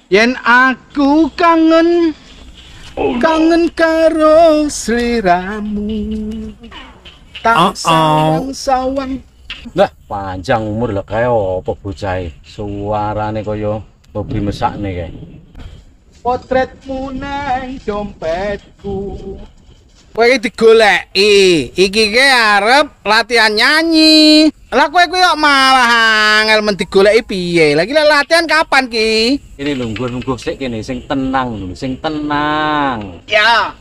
Yen aku kangen karo sliramu. Tak sawang-sawang. Lah, panjang umur lho kae apa bocah e. Suarane kaya hobi mesakne kae. Potretmu nang dompetku. Kowe iki digoleki. Iki ke arep latihan nyanyi. Lah kowe ku yo malah angel men digoleki piye? Lah iki latihan kapan ki? Ini lungguh-lungguh sik kene sing tenang lho, sing tenang. Ya.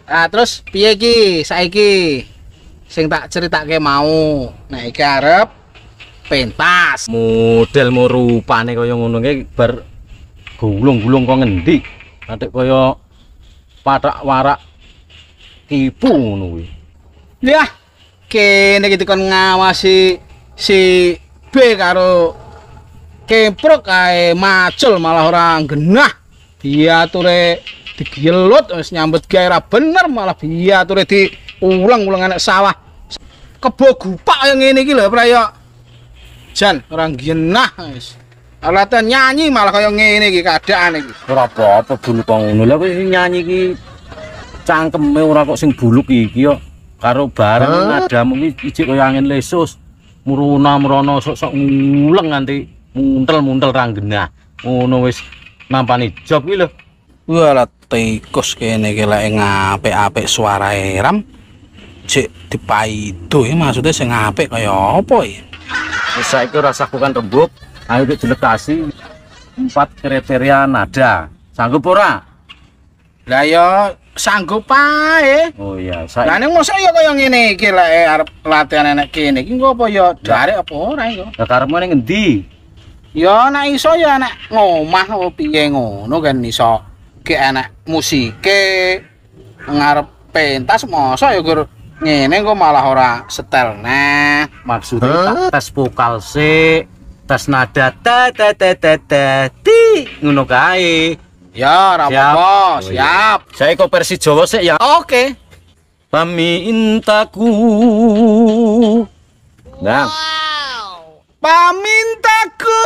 Ah terus piye ki saiki? Sing tak ceritake mau. Nah iki arep pentas. Modelmu rupane kaya ngono ki bar gulung-gulung kok ngendi? Atik kaya pathak warak tipu ngono kuwi. Yah, kene iki kon ngawasi si B karo Kemprok kae macul malah ora genah. Diature digelut wis nyambut gawe ra bener malah diature diulang-ulang anak sawah. Kebo gupak kaya ngene iki lho praya. Jan ora genah wis. Latihan nyanyi malah kaya ngene iki keadaan iki. Ora apa-apa buluk kok ngono. Lah kowe nyanyi iki cangkeme ora kok sing buluk iki yo. Karo bareng nadamu iki ijik kaya angin lesus. Muruna mrono sok-sok nguleng nganti muntel-muntel ra genah. Ngono wis nampani job iki lho. Walah tikus kene iki lek ngapik-apik suarae ram. Cek dipaido ya maksudnya sing apik kaya apa ya? Wis saiki ora usah bukan rembug. Ayo dilektasi 4 kriteria nada. Sanggup ora? Lah ya sanggup ae. Oh iya, Lah ning mosok ya kaya ngene iki lek arep latihan enek kene iki engko apa ya darek apa ora iku? Lah karepmu ning endi? Ya nek iso ya nek ngomah apa piye ngono kan iso ge enek musike ngarep pentas mosok ya gur ngene engko malah ora setel neh. Maksudnya tes vokal sik, tes nada ta ti ngono kae. Ya ora apa-apa, siap. Saya kok versi Jawa sik ya. Oke. Pamintaku. Nah, Pamintaku